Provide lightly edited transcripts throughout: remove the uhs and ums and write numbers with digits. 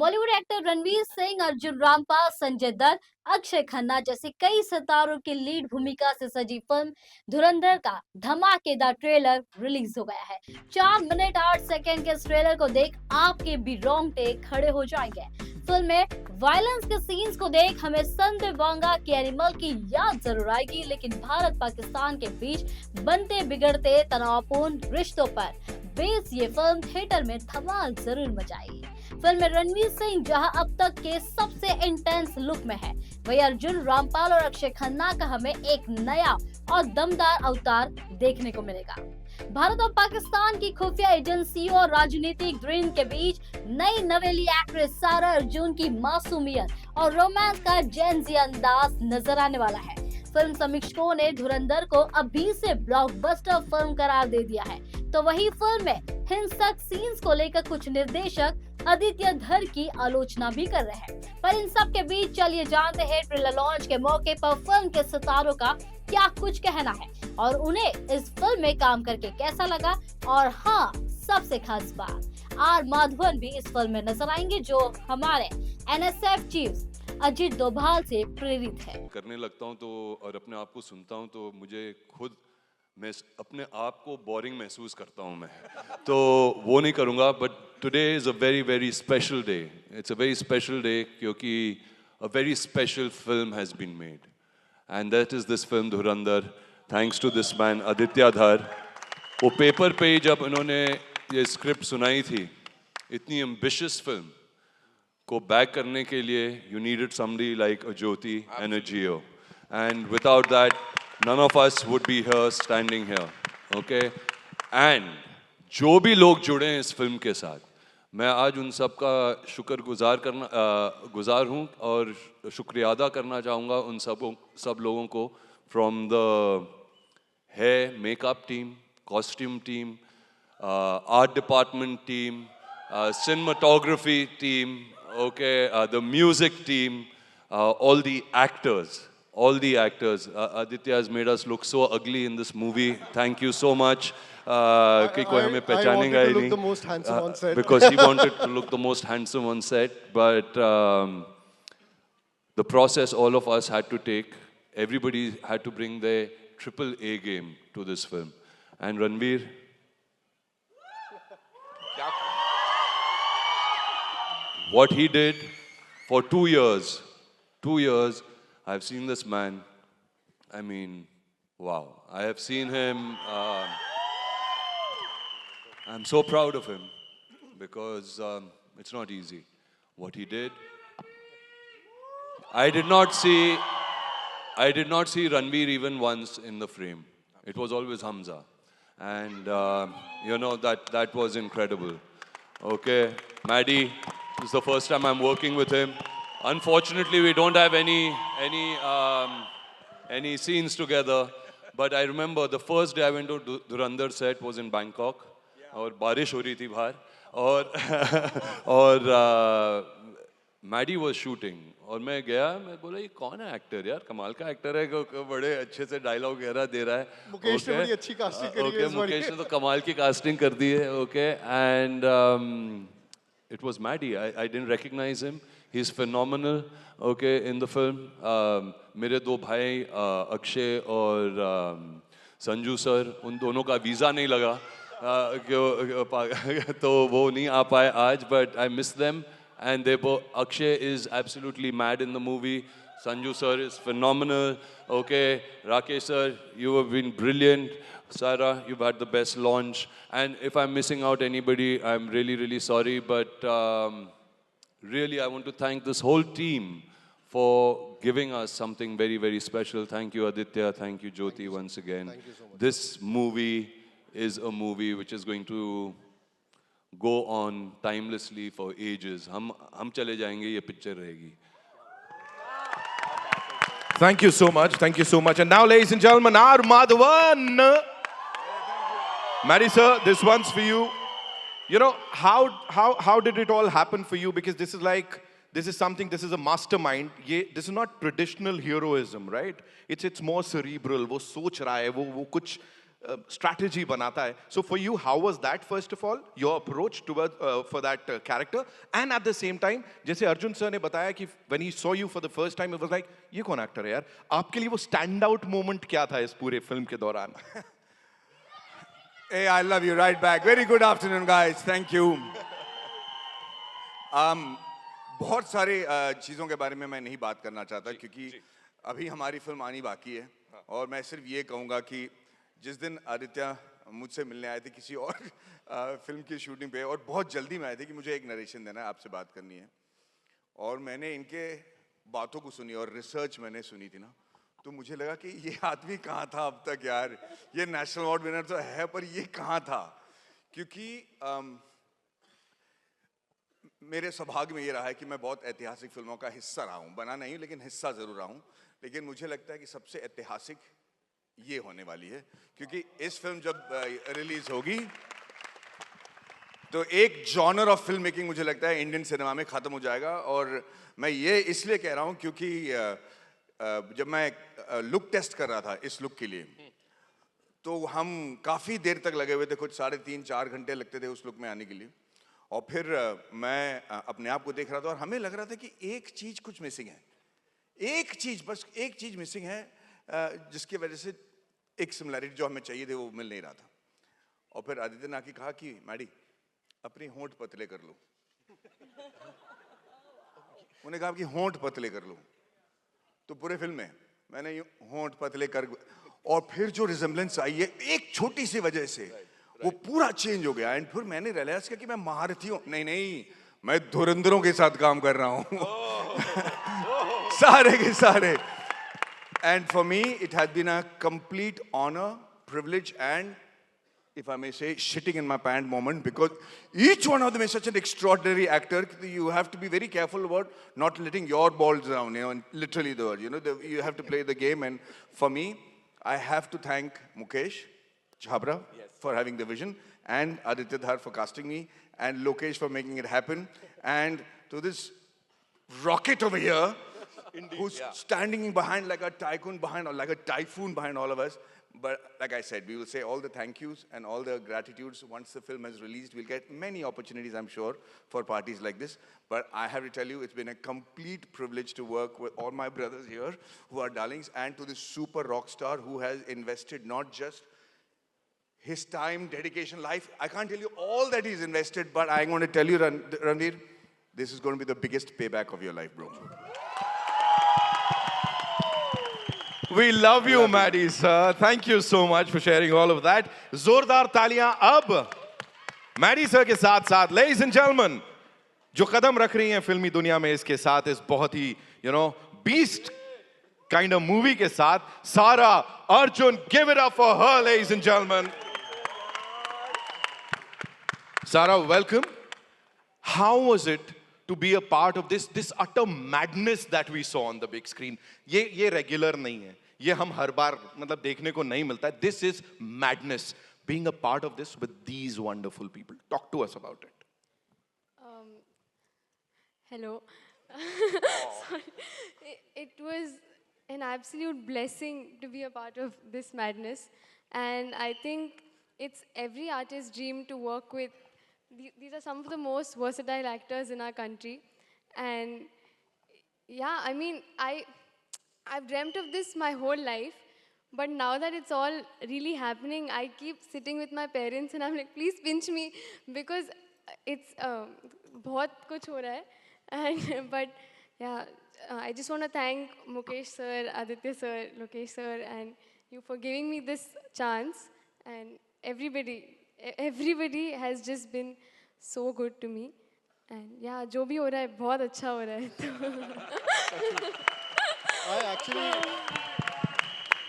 Bollywood actor Ranveer Singh, Arjun Rampal, Sanjay Dutt, Akshay Khanna जैसे कई सितारों की लीड भूमिका से सजी फिल्म धुरंधर का धमाकेदार ट्रेलर रिलीज हो गया है। 4 मिनट 8 सेकेंड के इस ट्रेलर को देख आपके भी रोंगटे खड़े हो जाएंगे। फिल्म में वायलेंस के सीन्स को देख हमें संजय वांगा के एनिमल की याद जरूर आएगी, लेकिन भारत पाकिस्तान के बीच बनते बिगड़ते तनावपूर्ण रिश्तों पर बेस ये फिल्म थिएटर में धमाल जरूर मचाएगी। फिल्म में रणवीर सिंह जहां अब तक के सबसे इंटेंस लुक में है, वहीं अर्जुन रामपाल और अक्षय खन्ना का हमें एक नया और दमदार अवतार देखने को मिलेगा। भारत और पाकिस्तान की खुफिया एजेंसियों और राजनीतिक ड्रीम के बीच नई नवेली एक्ट्रेस सारा अर्जुन की मासूमियत और रोमांस का जेंजी अंदाज नजर आने वाला है। फिल्म समीक्षकों ने धुरंधर को अभी से ब्लॉकबस्टर फिल्म करार दे दिया है, तो वही फिल्म में हिंसक सीन्स को लेकर कुछ निर्देशक आदित्य धर की आलोचना भी कर रहे हैं। पर इन सब के बीच चलिए जानते हैं ट्रेलर लॉन्च के मौके पर फिल्म के सितारों का क्या कुछ कहना है और उन्हें इस फिल्म में काम करके कैसा लगा। और हाँ, सबसे खास बात, आर माधवन भी इस फिल्म में नजर आएंगे, जो हमारे एनएसएफ चीफ अजीत डोभाल से प्रेरित है। करने लगता हूँ तो और अपने आप को सुनता हूँ तो मुझे खुद मैं अपने आप को बोरिंग महसूस करता हूँ मैं तो वो नहीं करूँगा। But today is a very very special day. It's a very special day क्योंकि a very special film has been made and that is this film Dhurandhar, thanks to this man Aditya Dhar. वो पेपर पे ही जब उन्होंने ये स्क्रिप्ट सुनाई थी, इतनी ambitious film को बैक करने के लिए you needed somebody like a Jyoti and a Geo, and without that none of us would be here standing here, okay? And जो भी लोग जुड़े हैं इस फिल्म के साथ, मैं आज उन सब का गुजार हूँ और शुक्रिया अदा करना चाहूँगा उन सब लोगों को, from the hair makeup team, costume team, art department team, cinematography team, okay, the music team, all the actors. Aditya has made us look so ugly in this movie. Thank you so much. कि कोई हमें पहचानेगा ही नहीं, because he wanted to look the most handsome on set. But the process all of us had to take. Everybody had to bring their triple A game to this film. And Ranveer, what he did for 2 years, I've seen this man. I mean, wow. I have seen him. I'm so proud of him because it's not easy. What he did. I did not see Ranveer even once in the frame. It was always Hamza. And that was incredible. Okay, Maddie, this is the first time I'm working with him. Unfortunately, we don't have any scenes together. But I remember the first day I went to Dhurandhar set was in Bangkok. और बारिश हो रही थी बाहर और Maddie was shooting और मैं गया, मैं बोला ये कौन है एक्टर यार, कमाल का एक्टर है, बड़े अच्छे से डायलॉग वगैरह दे रहा है। मुकेश ने बड़ी अच्छी कास्टिंग करी है इस बार। मुकेश ने तो कमाल की कास्टिंग कर दी है। Okay, and it was Maddy. I didn't recognise him, he is phenomenal okay in the film. मेरे दो भाई अक्षय और संजू सर, उन दोनों का वीज़ा नहीं लगा तो वो नहीं आ पाए आज, but I miss them and they both. Akshay is absolutely mad in the movie. Sanju sir is phenomenal. Okay, Rakesh sir, you have been brilliant. Sarah, you've had the best launch. And if I'm missing out anybody, I'm really, really sorry. But really, I want to thank this whole team for giving us something very, very special. Thank you, Aditya. Thank you, Jyoti, once again. Thank you so much. This movie is a movie which is going to go on timelessly for ages. हम चले जाएंगे, ये picture रहेगी. Thank you so much. Thank you so much. And now, ladies and gentlemen, R. Madhavan. Mary sir, this one's for you. You know, how did it all happen for you? Because this is something, this is a mastermind. This is not traditional heroism, right? It's more cerebral. वो सोच रहा है, वो कुछ strategy बनाता है. So for you, how was that first of all, your approach toward for that character? And at the same time, जैसे Arjun sir ने बताया कि when he saw you for the first time, it was like ये कौन actor है यार? आपके लिए वो stand out moment क्या था इस पूरे film के दौरान? Hey, I love you right back. Very good afternoon, guys. Thank you. बहुत सारे चीज़ों के बारे में मैं नहीं बात करना चाहता क्योंकि अभी हमारी फिल्म आनी बाकी है और मैं सिर्फ ये कहूँगा कि जिस दिन आदित्य मुझसे मिलने आए थे किसी और फिल्म की शूटिंग पे और बहुत जल्दी में आए थे कि मुझे एक नरेशन देना है, आपसे बात करनी है, और मैंने इनके बातों को सुनी और रिसर्च मैंने सुनी थी ना, तो मुझे लगा कि ये आदमी कहाँ था अब तक यार, ये नेशनल अवार्ड विनर तो है पर ये कहाँ था, क्योंकि मेरे सौभाग्य में ये रहा है कि मैं बहुत ऐतिहासिक फिल्मों का हिस्सा रहा हूँ, बना नहीं लेकिन हिस्सा ज़रूर रहा हूँ, लेकिन मुझे लगता है कि सबसे ऐतिहासिक ये होने वाली है क्योंकि इस फिल्म जब रिलीज होगी तो एक जॉनर ऑफ फिल्म मेकिंग मुझे लगता है इंडियन सिनेमा में ख़त्म हो जाएगा। और मैं ये इसलिए कह रहा हूँ क्योंकि जब मैं लुक टेस्ट कर रहा था इस लुक के लिए तो हम काफ़ी देर तक लगे हुए थे, कुछ 3.5-4 घंटे लगते थे उस लुक में आने के लिए, और फिर मैं अपने आप को देख रहा था और हमें लग रहा था कि एक चीज़ कुछ मिसिंग है, एक चीज़, बस एक चीज़ मिसिंग है जिसकी वजह से एक सिमिलैरिटी जो हमें चाहिए थे वो मिल नहीं रहा था। और फिर आदित्य ने आके कहा कि मैडी अपनी होंठ पतले कर लो, उन्होंने कहा कि होंठ पतले कर लो, तो पूरे फिल्म में मैंने ये होंठ पतले कर, और फिर जो रिजेम्बलेंस आई है एक छोटी सी वजह से वो पूरा चेंज हो गया। एंड फिर मैंने रियलाइज किया कि मैं महारथी हूँ, नहीं मैं धुरंधरों के साथ काम कर रहा हूँ सारे के सारे। And for me, it has been a complete honor, privilege, and if I may say, shitting in my pants moment, because each one of them is such an extraordinary actor. You have to be very careful about not letting your balls down, and literally the word, you have to play the game. And for me, I have to thank Mukesh Chhabra for having the vision, and Aditya Dhar for casting me, and Lokesh for making it happen, and to this rocket over here, who's standing behind like a tycoon behind, or like a typhoon behind all of us. But like I said, we will say all the thank yous and all the gratitudes once the film is released. We'll get many opportunities, I'm sure, for parties like this. But I have to tell you, it's been a complete privilege to work with all my brothers here who are darlings, and to this super rock star who has invested not just his time, dedication, life. I can't tell you all that he's invested, but I'm going to tell you, Ranveer, this is going to be the biggest payback of your life, bro. We love you, Maddie, sir. Thank you so much for sharing all of that. जोरदार तालियां अब Maddie sir के साथ साथ, ladies and gentlemen, जो कदम रख रही हैं फिल्मी दुनिया में इसके साथ, इस बहुत ही beast kind of movie के साथ, Sara Arjun. Give it up for her, ladies and gentlemen. Sara, welcome. How was it to be a part of this utter madness that we saw on the big screen? ये regular नहीं है, ये हम हर बार मतलब देखने को नहीं मिलता है. This is madness. Being a part of this with these wonderful people. Talk to us about it. Hello. Sorry. It was an absolute blessing to be a part of this madness, and I think it's every artist's dream to work with. These are some of the most versatile actors in our country, and yeah, I mean, I've dreamt of this my whole life, but now that it's all really happening, I keep sitting with my parents and I'm like, please pinch me, because it's बहुत कुछ हो रहा है, and but yeah, I just want to thank Mukesh sir, Aditya sir, Lokesh sir, and you for giving me this chance, and everybody has just been so good to me, and yeah, जो भी हो रहा है बहुत अच्छा हो रहा है.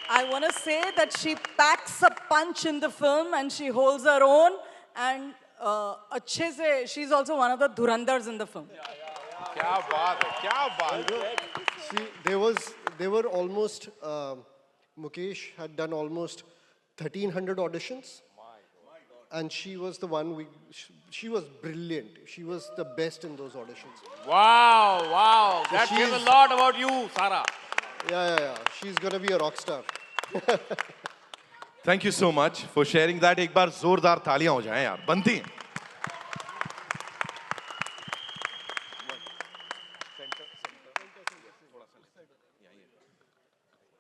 I want to say that she packs a punch in the film and she holds her own, and अच्छे से she's also one of the dhurandhars in the film. क्या बात है, क्या बात है. See, there were almost, Mukesh had done almost 1,300 auditions. And she was the one, she was brilliant. She was the best in those auditions. Wow. So That says a she's- lot about you, Sara. Yeah. She's gonna be a rock star. Thank you so much for sharing that. एक बार जोरदार तालियां हो जाएं यार, बनती हैं.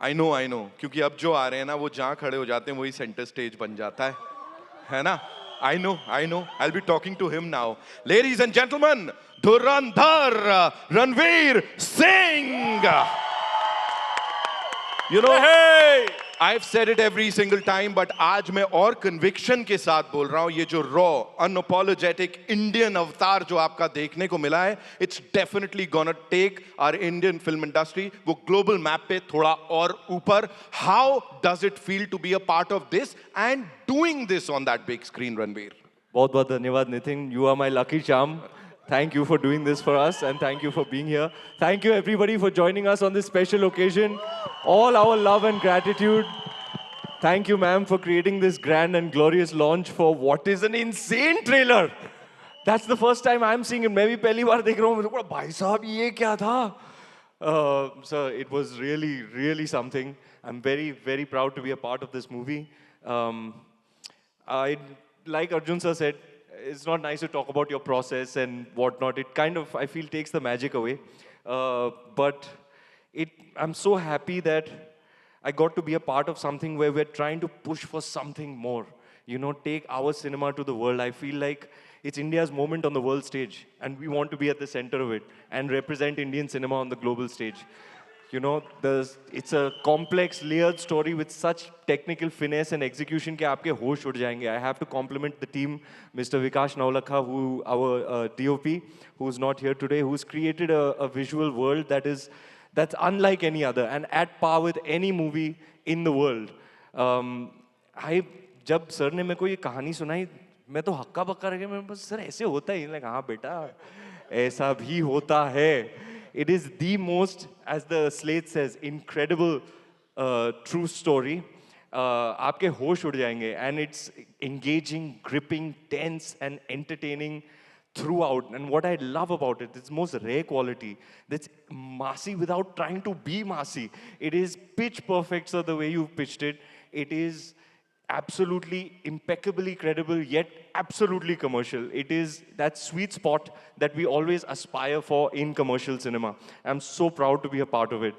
I know, क्योंकि अब जो आ रहे हैं ना वो जहाँ खड़े हो जाते हैं वही सेंटर स्टेज बन जाता है ना? I know. I'll be talking to him now. Ladies and gentlemen, Dhurandhar Ranveer Singh. You know, Hey! I've said it every single time, but आज मैं और conviction के साथ बोल रहा हूँ. ये जो raw, unapologetic Indian अवतार जो आपका देखने को मिला है, it's definitely gonna take our Indian film industry वो global map पे थोड़ा और ऊपर. How does it feel to be a part of this and doing this on that big screen, Ranveer? बहुत बहुत धन्यवाद Nitin. You are my lucky charm. Thank you for doing this for us and thank you for being here. Thank you everybody for joining us on this special occasion. All our love and gratitude. Thank you ma'am for creating this grand and glorious launch for what is an insane trailer. That's the first time I'm seeing it. मैं भी पहली बार देख रहा हूँ. मुझे बोला भाई साहब ये क्या था? So it was really something. I'm very proud to be a part of this movie. Like Arjun sir said, it's not nice to talk about your process and whatnot. It kind of, I feel, takes the magic away. But I'm so happy that I got to be a part of something where we're trying to push for something more. You know, take our cinema to the world. I feel like it's India's moment on the world stage, and we want to be at the center of it and represent Indian cinema on the global stage. You know, it's a complex, layered story with such technical finesse and execution that आपके होश उड़ जाएंगे. I have to compliment the team, Mr. Vikash Naulakha, who our DOP, who's not here today, who's created a visual world that's unlike any other and at par with any movie in the world. जब sir ने मेरे को ये कहानी सुनाई, मैं तो हक्का बक्का रह गया. मैं बस सर ऐसे होता है. like हाँ बेटा, ऐसा भी होता है. It is the most, as the slate says, incredible true story. आपके होश उड़ जाएंगे. And it's engaging, gripping, tense and entertaining throughout. And what I love about it, it's most rare quality. That's massy without trying to be massy. It is pitch perfect, sir, the way you pitched it. It is absolutely impeccably credible, yet absolutely commercial. It is that sweet spot that we always aspire for in commercial cinema. I'm so proud to be a part of it.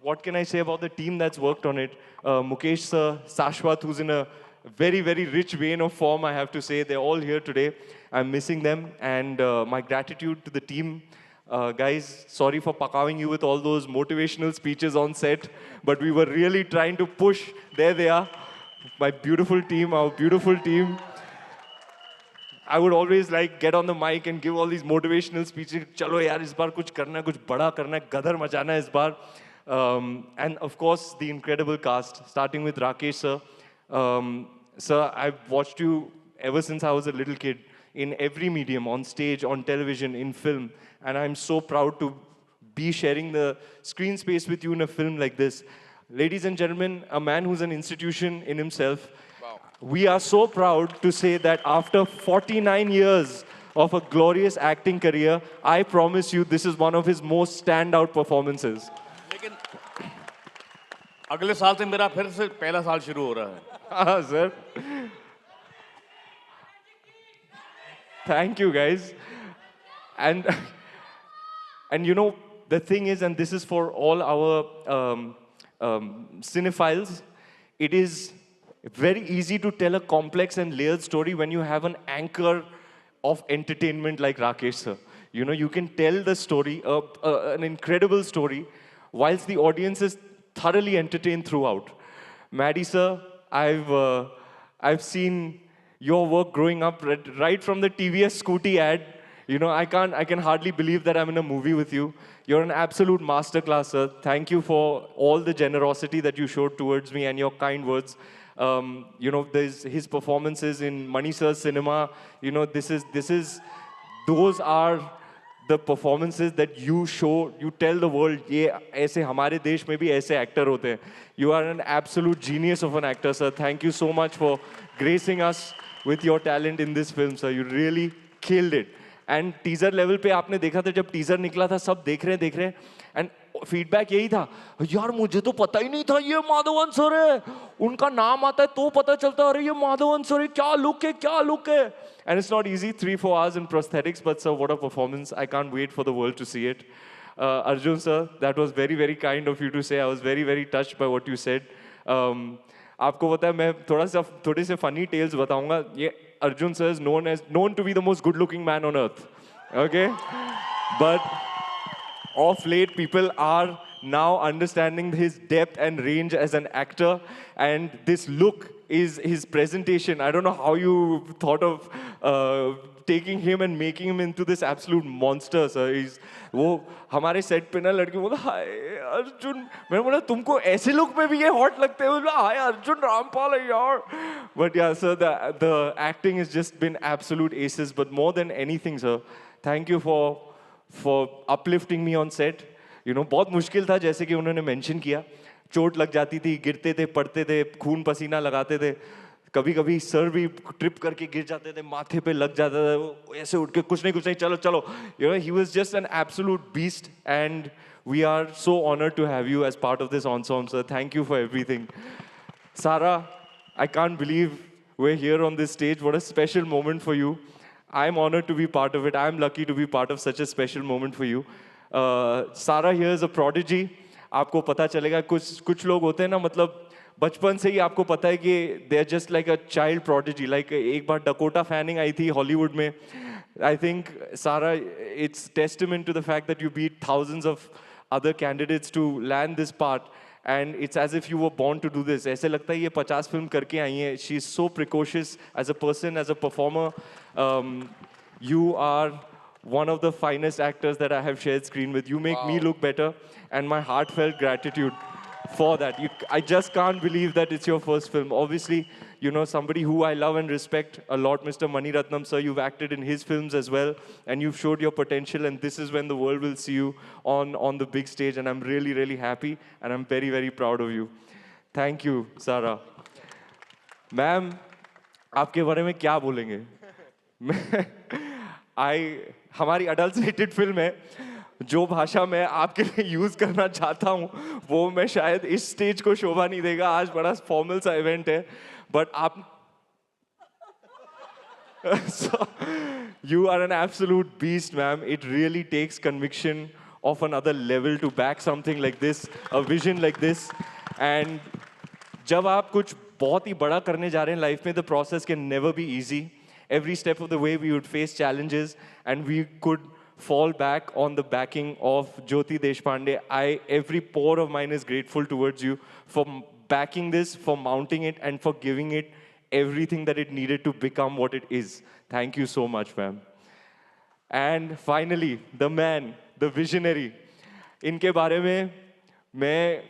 What can I say about the team that's worked on it? Mukesh sir, Shashwat, who's in a very rich vein of form, I have to say. They're all here today. I'm missing them. And my gratitude to the team. Guys, sorry for pakawing you with all those motivational speeches on set, but we were really trying to push. There they are. My beautiful team, our beautiful team. I would always like get on the mic and give all these motivational speeches. Chalo yaar, is baar kuch karna hai, kuch bada karna hai, gadar machana hai is baar. And of course, the incredible cast, starting with Rakesh sir. Sir, I've watched you ever since I was a little kid in every medium, on stage, on television, in film. And I'm so proud to be sharing the screen space with you in a film like this. Ladies and gentlemen, a man who's an institution in himself. Wow. We are so proud to say that after 49 years of a glorious acting career, I promise you this is one of his most standout performances. लेकिन अगले साल से मेरा फिर से पहला साल शुरू हो रहा है. Ah, sir. Thank you, guys. And you know, the thing is, and this is for all our cinephiles, it is very easy to tell a complex and layered story when you have an anchor of entertainment like Rakesh sir. You know, you can tell the story, an incredible story, whilst the audience is thoroughly entertained throughout. Maddie sir, I've seen your work growing up right from the TVS Scooty ad. You know, I can hardly believe that I'm in a movie with you. You're an absolute masterclass, sir. Thank you for all the generosity that you showed towards me and your kind words. You know, there's his performances in Mani sir's cinema. You know, those are the performances that you show, you tell the world, ये ऐसे हमारे देश में भी ऐसे actor होते हैं. You are an absolute genius of an actor, sir. Thank you so much for gracing us with your talent in this film, sir. You really killed it. And teaser level पे आपने देखा था जब teaser निकला था सब देख रहे हैं and फीडबैक यही था, यार मुझे तो पता ही नहीं था ये माधवन सर है, उनका नाम आता है तो पता चलता है, अरे ये माधवन सर है, क्या लुक है, क्या लुक है. And it's not easy, 3-4 hours in prosthetics, but sir, what a performance. I can't wait for the world to see it. Arjun sir, that was very, very kind of you to say. I was very, very touched by what you said. आपको पता है मैं थोड़े से funny tales बताऊंगा. ये Arjun sir is known to be the most good-looking man on earth. Okay? But of late, people are now understanding his depth and range as an actor, and this look is his presentation. I don't know how you thought of taking him and making him into this absolute monster, sir. वो हमारे set पे ना लड़के बोला हाय अर्जुन, मैंने बोला तुमको ऐसे लुक में भी ये हॉट लगते हैं, बोला हाय अर्जुन रामपाल है यार. But yeah, sir, the acting has just been absolute aces. But more than anything, sir, thank you for uplifting me on set. You know, बहुत मुश्किल था, जैसे कि उन्होंने मेंशन किया, चोट लग जाती थी, गिरते थे, पड़ते थे, खून पसीना लगाते थे, कभी कभी सर भी ट्रिप करके गिर जाते थे, माथे पे लग जाता था, वो ऐसे उठ के कुछ नहीं चलो चलो. You know, he was just an absolute beast, and we are so honored to have you as part of this ensemble, sir. Thank you for everything. Sara, I can't believe we're here on this stage. What a special moment for you. I'm honored to be part of it. I'm lucky to be part of such a special moment for you. Sara here is a prodigy. आपको पता चलेगा, कुछ लोग होते हैं ना, मतलब बचपन से ही आपको पता है कि they are just like a child prodigy. Like एक बार डकोटा फैनिंग आई थी हॉलीवुड में. I think Sara, it's testament to the fact that you beat thousands of other candidates to land this part. And it's as if you were born to do this. ऐसे लगता है ये 50 film करके आई हैं. She is so precocious as a person, as a performer. You are one of the finest actors that I have shared screen with. You make me look better, and my heartfelt gratitude for that. I just can't believe that it's your first film. Obviously, you know, somebody who I love and respect a lot, Mr. Mani Ratnam, sir, you've acted in his films as well, and you've showed your potential, and this is when the world will see you on the big stage, and I'm really, really happy, and I'm very, very proud of you. Thank you, Sara. Ma'am, आपके बारे में क्या बोलेंगे? हमारी adult-rated film है, जो भाषा मैं आपके लिए यूज करना चाहता हूँ वो मैं शायद इस स्टेज को शोभा नहीं देगा. आज बड़ा फॉर्मल सा इवेंट है, बट आप so, you are an absolute beast, ma'am. It really takes conviction of another level to back something like this, a vision like this. And जब आप कुछ बहुत ही बड़ा करने जा रहे हैं लाइफ में, the process can never be easy. Every step of the way we would face challenges, and we could fall back on the backing of Jyoti Deshpande. Every pore of mine is grateful towards you for backing this, for mounting it, and for giving it everything that it needed to become what it is. Thank you so much, ma'am. And finally, the man, the visionary. इनके बारे में मैं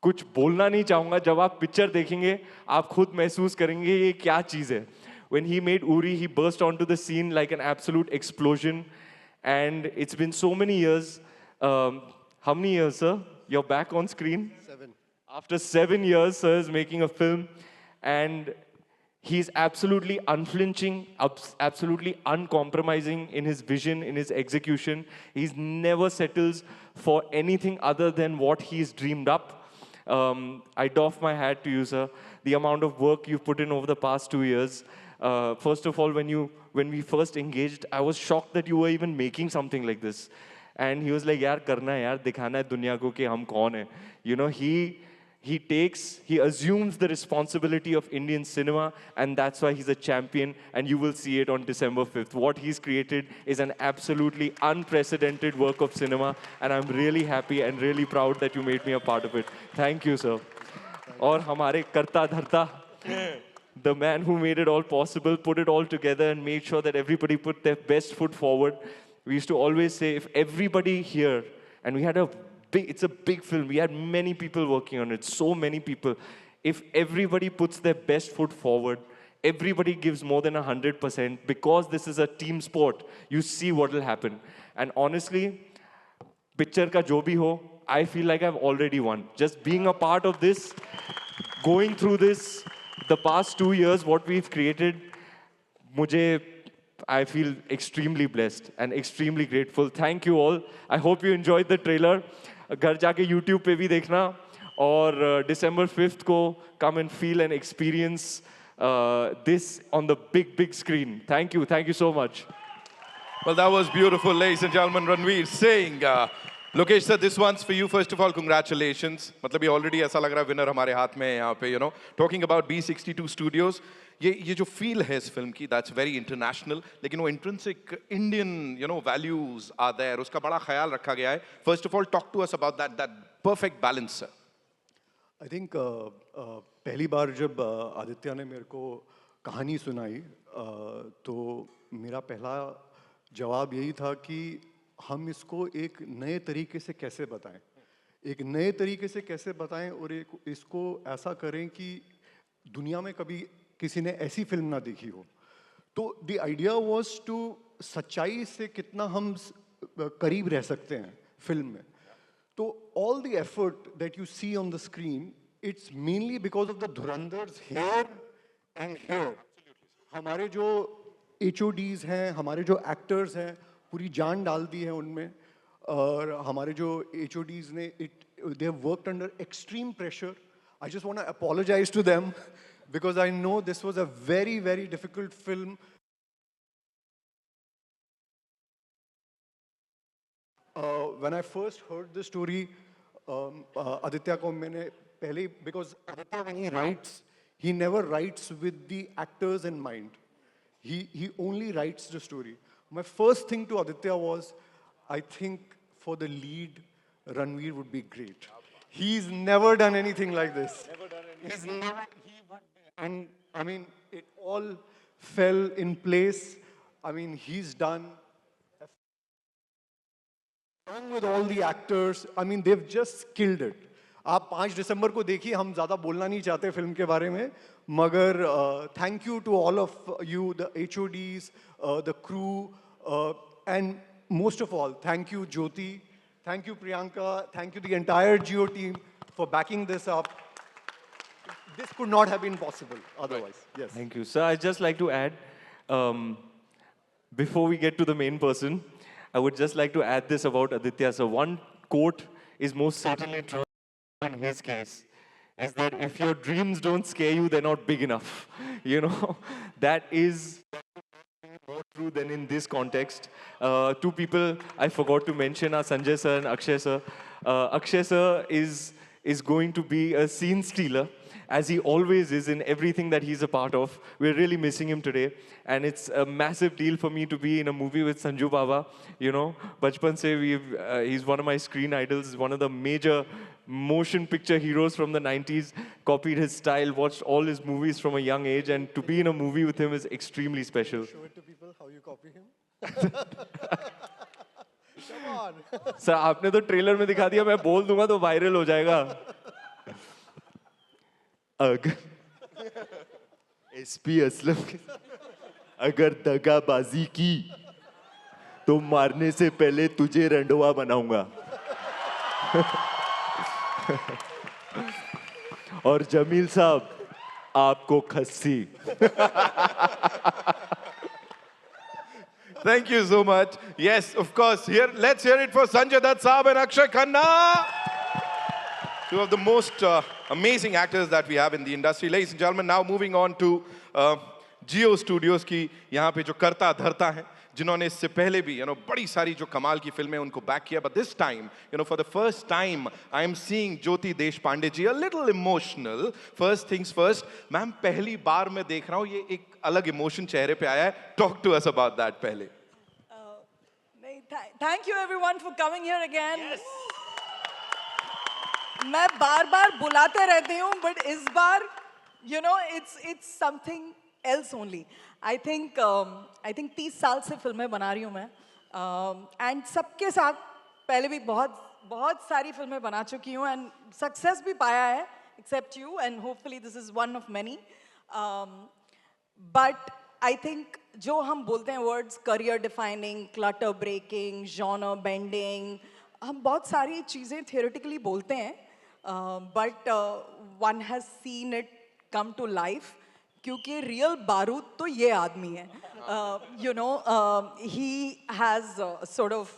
कुछ बोलना नहीं चाहूँगा. जब आप पिक्चर देखेंगे, आप खुद महसूस करेंगे ये क्या चीज़ है. When he made Uri, he burst onto the scene like an absolute explosion. And it's been so many years. How many years, sir? You're back on screen? 7. After 7 years, sir is making a film. And he's absolutely unflinching, absolutely uncompromising in his vision, in his execution. He's never settles for anything other than what he's dreamed up. I doff my hat to you, sir. The amount of work you've put in over the past 2 years. First of all, when we first engaged, I was shocked that you were even making something like this. And he was like, यार करना है यार, दिखाना है दुनिया को कि हम कौन हैं. You know, he assumes the responsibility of Indian cinema, and that's why he's a champion, and you will see it on December 5th. What he's created is an absolutely unprecedented work of cinema, and I'm really happy and really proud that you made me a part of it. Thank you, sir. और हमारे करता धरता, the man who made it all possible, put it all together and made sure that everybody put their best foot forward. We used to always say, if everybody here, and we had it's a big film, we had many people working on it, so many people. If everybody puts their best foot forward, everybody gives more than 100%, because this is a team sport, you see what will happen. And honestly, picture ka jo bhi ho, I feel like I've already won. Just being a part of this, going through this, the past 2 years, what we've created, I feel extremely blessed and extremely grateful. Thank you all. I hope you enjoyed the trailer. घर जाके YouTube पे भी देखना और December 5th को come and feel and experience this on the big screen. Thank you so much. Well, that was beautiful, ladies and gentlemen. Ranveer saying, Lokesh sir, this one's for you. First of all, congratulations. मतलब ये already ऐसा लग रहा है winner हमारे हाथ में है यहाँ पे, you know. Talking about B62 Studios, ये जो feel है इस film की, that's very international. लेकिन वो intrinsic Indian, you know, values are there. उसका बड़ा ख्याल रखा गया है. First of all, talk to us about that perfect balance, sir. I think पहली बार जब आदित्य ने मेरे को कहानी सुनाई तो मेरा पहला जवाब यही था कि हम इसको एक नए तरीके से कैसे बताएं, एक नए तरीके से कैसे बताएं और एक इसको ऐसा करें कि दुनिया में कभी किसी ने ऐसी फिल्म ना देखी हो. तो द आइडिया वाज टू सच्चाई से कितना हम करीब रह सकते हैं फिल्म में. So all the effort that you see on the screen, it's mainly because of the धुरंधर्स here and here. हमारे जो HODs हैं, हमारे जो actors हैं, पूरी जान डाल दी है उनमें और हमारे जो HODs ने they have worked under extreme pressure. I just want to apologize to them because I know this was a very difficult film. When I first heard the story, Aditya ko मैंने पहले, because Aditya when he writes, he never writes with the actors in mind. He only writes the story. My first thing to Aditya was, I think for the lead, Ranveer would be great. He's never done anything like this. He's never, and I mean, it all fell in place. I mean, he's done. Along with all the actors, I mean, they've just killed it. आप 5 दिसंबर को देखिए, हम ज़्यादा बोलना नहीं चाहते film के बारे में, मगर thank you to all of you, the HODs, the crew, and most of all, thank you Jyoti, thank you Priyanka, thank you the entire Geo team for backing this up. This could not have been possible otherwise. Yes. Thank you. Sir, I'd just like to add, before we get to the main person, I would just like to add this about Aditya. So one quote is most certainly true in his case, is that if your dreams don't scare you, they're not big enough. You know, that is more true than in this context. Two people I forgot to mention are Sanjay sir and Akshay sir. Akshay sir is going to be a scene stealer, as he always is in everything that he's a part of. We're really missing him today. And it's a massive deal for me to be in a movie with Sanju Baba. You know, Bachpan se he's one of my screen idols, one of the major motion picture heroes from the 90s, copied his style, watched all his movies from a young age, and to be in a movie with him is extremely special. Show it to people how you copy him. Come on. Sir, आपने तो trailer में दिखा दिया, मैं बोल दूंगा तो viral हो जाएगा. एसपी असलम अगर दगाबाजी की तो मारने से पहले तुझे रंडवा बनाऊंगा. और जमील साहब आपको खस्सी. Thank you so much. Yes, of course. Here, let's hear it for Sanjay Dutt Saab and Akshay Khanna. Two of the most amazing actors that we have in the industry. Ladies and gentlemen, now moving on to Geo Studios की यहाँ पे जो करता धरता है, जिन्होंने इससे पहले भी बड़ी सारी जो कमाल की फिल्में उनको बैक किया, but this time, for the first time, I am seeing Jyoti Deshpande ji a little emotional. First things first, ma'am पहली बार मैं देख रहा हूँ ये एक अलग इमोशन चेहरे पे आया है. Talk to us about that पहले. Thank you everyone for coming here again. Yes. मैं बार-बार बुलाते रहती हूँ, but इस बार, it's something else only. I think 30 साल से फिल्में बना रही हूँ मैं, and सबके साथ पहले भी बहुत सारी फिल्में बना चुकी हूँ and success भी पाया है, except you, and hopefully this is one of many. But I think जो हम बोलते हैं words career defining, clutter breaking, genre bending, हम बहुत सारी चीज़ें theoretically बोलते हैं, but one has seen it come to life. क्योंकि रियल बारूद तो ये आदमी है. He has sort of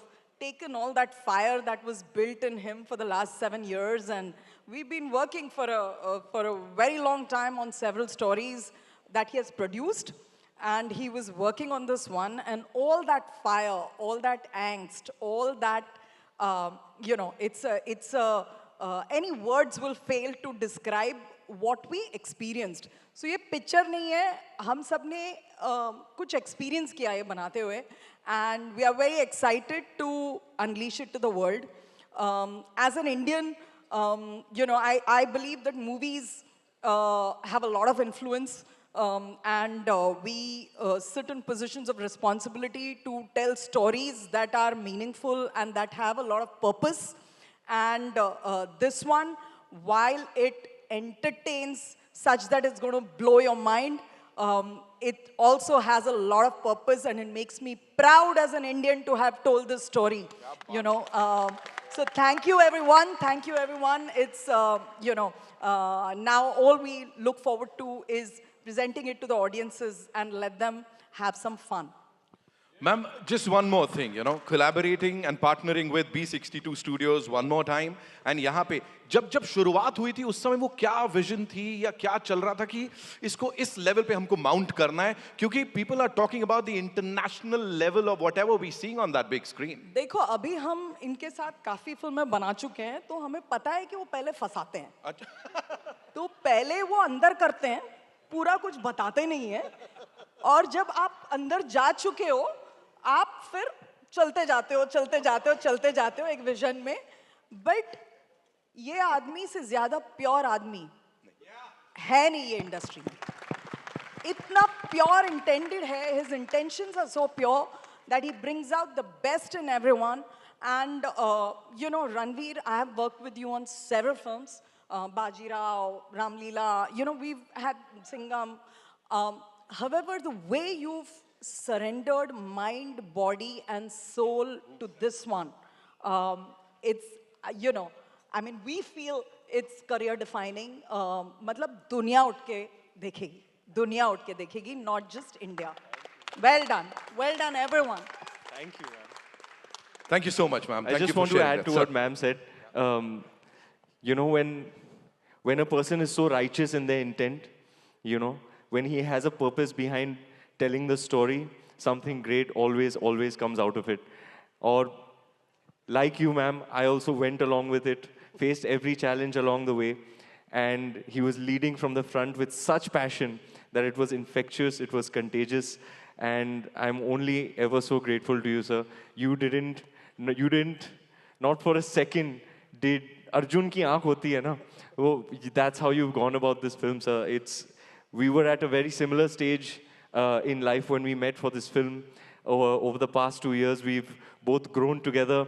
taken all that fire that was built in him for the last 7 years, and we've been working for a very long time on several stories that he has produced. And he was working on this one, and all that fire, all that angst, all that, you know, any words will fail to describe what we experienced. So ये picture नहीं है, हम सब ने कुछ experience किया है बनाते हुए, and we are very excited to unleash it to the world. As an Indian, you know, I believe that movies have a lot of influence. And we sit in positions of responsibility to tell stories that are meaningful and that have a lot of purpose. And this one, while it entertains such that it's going to blow your mind, it also has a lot of purpose, and it makes me proud as an Indian to have told this story. You know, so thank you everyone. Thank you everyone. It's you know, now all we look forward to is presenting it to the audiences and let them have some fun. Ma'am, just one more thing, you know, collaborating and partnering with B62 Studios one more time. And यहाँ पे जब शुरुआत हुई थी उस समय वो क्या विजन थी या क्या चल रहा था कि इसको इस लेवल पे हमको माउंट करना है, क्योंकि people are talking about the international level of whatever we seeing on that big screen. देखो अभी हम इनके साथ काफी फिल्में बना चुके हैं, तो हमें पता है कि वो पहले फंसाते हैं. तो पहले वो अंदर करते हैं, पूरा कुछ बताते नहीं है, और जब आप अंदर जा चुके हो आप फिर चलते जाते हो एक विजन में. बट ये आदमी से ज्यादा प्योर आदमी है नहीं ये इंडस्ट्री में. इतना प्योर इंटेंडेड है, his intentions are so pure that he brings out the best in everyone. And you know, Ranveer, I have worked with you on several films. Bajirao, Ramleela, you know, we've had Singham. However, the way you've surrendered mind, body, and soul to this one, it's, you know, I mean, we feel it's career defining. मतलब दुनिया उठ के देखेगी, not just India. Well done, everyone. Thank you, ma'am. Thank you so much, ma'am. I just want to add to what ma'am said. You know, when a person is so righteous in their intent, you know, when he has a purpose behind telling the story, something great always comes out of it. Or like you, ma'am, I also went along with it, faced every challenge along the way, and he was leading from the front with such passion that it was infectious, it was contagious, and I'm only ever so grateful to you, sir. You didn't, not for a second did Arjun ki aankh hoti hai na. Oh, that's how you've gone about this film, sir. We were at a very similar stage in life when we met for this film. Over the past 2 years, we've both grown together.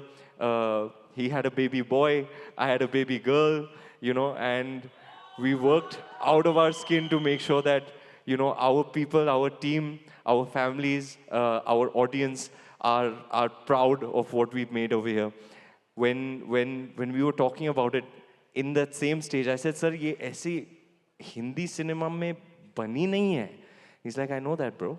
He had a baby boy, I had a baby girl, you know, and we worked out of our skin to make sure that, you know, our people, our team, our families, our audience are proud of what we've made over here. When we were talking about it, in that same stage, I said, sir, ye aisi Hindi cinema mein bani nahi hai. He's like, I know that, bro.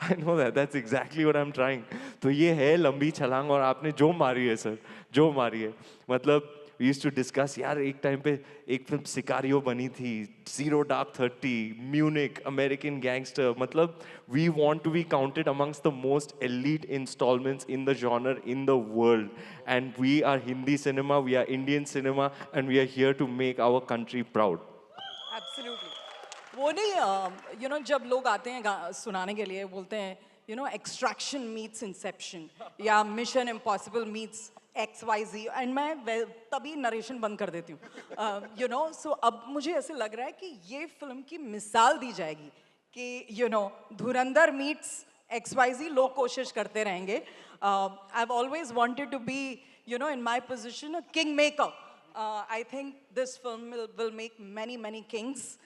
I know that. That's exactly what I'm trying. तो ये है लंबी छलांग और आपने जो मारी है, sir, जो मारी है. मतलब we used to discuss, यार एक टाइम पे एक फिल्म सिकारियो बनी थी, Zero Dark 30, Munich, American Gangster. मतलब we want to be counted amongst the most elite installments in the genre in the world. And we are Hindi cinema, we are Indian cinema, and we are here to make our country proud. Absolutely. वो नहीं, you know, जब लोग आते हैं सुनाने के लिए बोलते हैं, you know, Extraction meets Inception या Mission Impossible meets XYZ, and मैं तभी नरेशन बंद कर देती हूँ. You know, so अब मुझे ऐसे लग रहा है कि ये फिल्म की मिसाल दी जाएगी कि, you know, Dhurandhar meets XYZ, लोग कोशिश करते रहेंगे. I've always wanted to be, you know, in my position, a kingmaker. I think this film will make many kings.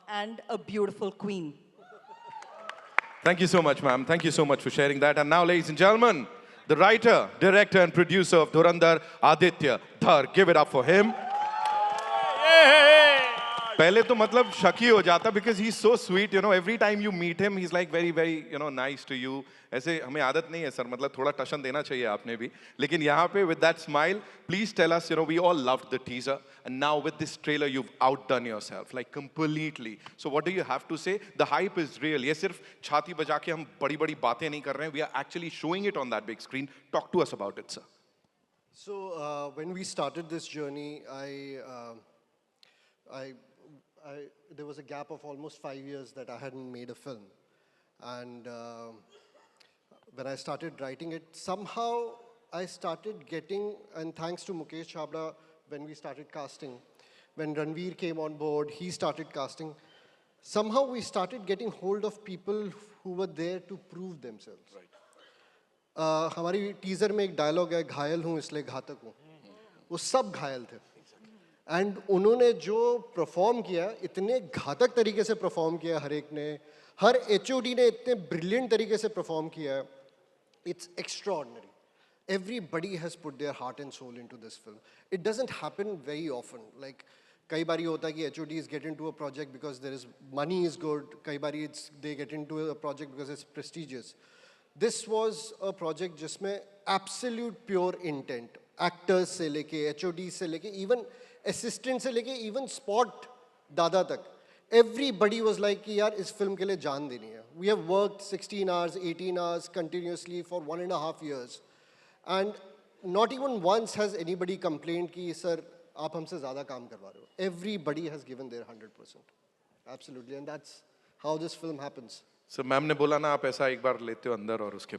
And a beautiful queen. Thank you so much, ma'am. Thank you so much for sharing that. And now, ladies and gentlemen, the writer, director, and producer of Dhurandhar, Aditya Dhar. Give it up for him. पहले तो मतलब शक ही हो जाता because he's so sweet, you know, every time you meet him he's like very very, you know, nice to you. ऐसे हमें आदत नहीं है सर, मतलब थोड़ा टशन देना चाहिए आपने भी, लेकिन यहाँ पे with that smile, please tell us, you know, we all loved the teaser and now with this trailer you've outdone yourself like completely. So what do you have to say? The hype is real. ये सिर्फ छाती बजा के हम बड़ी-बड़ी बातें नहीं कर रहे हैं, we are actually showing it on that big screen. Talk to us about it, sir. So when we started this journey, there was a gap of almost 5 years that I hadn't made a film. And when I started writing it, somehow I started getting, and thanks to Mukesh Chhabra, when we started casting, when Ranveer came on board, he started casting, somehow we started getting hold of people who were there to prove themselves. Right. हमारी teaser में एक dialogue है, घायल हूँ इसलिए घातक हूँ, वो सब घायल थे. एंड उन्होंने जो परफॉर्म किया, इतने घातक तरीके से परफॉर्म किया, हर एक ने, हर एचओडी ने इतने ब्रिलियंट तरीके से परफॉर्म किया है. It's extraordinary. Everybody has put their heart and soul into this film. It doesn't happen very often. Like कई बारी होता है कि HODs get into a project because there is money is good. कई बारी they get into a project because it's prestigious. This was a project जिसमें absolute pure intent. Actors से लेके, HODs से लेके, even assistant से लेके, even spot दादा तक. Everybody was like कि यार इस film के लिए जान देनी है. We have worked 16 hours, 18 hours continuously for 1.5 years. And not even once has anybody complained कि सर आप हमसे ज़्यादा काम करवा रहे हो. Everybody has given their 100%. Absolutely, and that's how this film happens. So ma'am ने बोला ना आप ऐसा एक बार लेते हो अंदर और उसके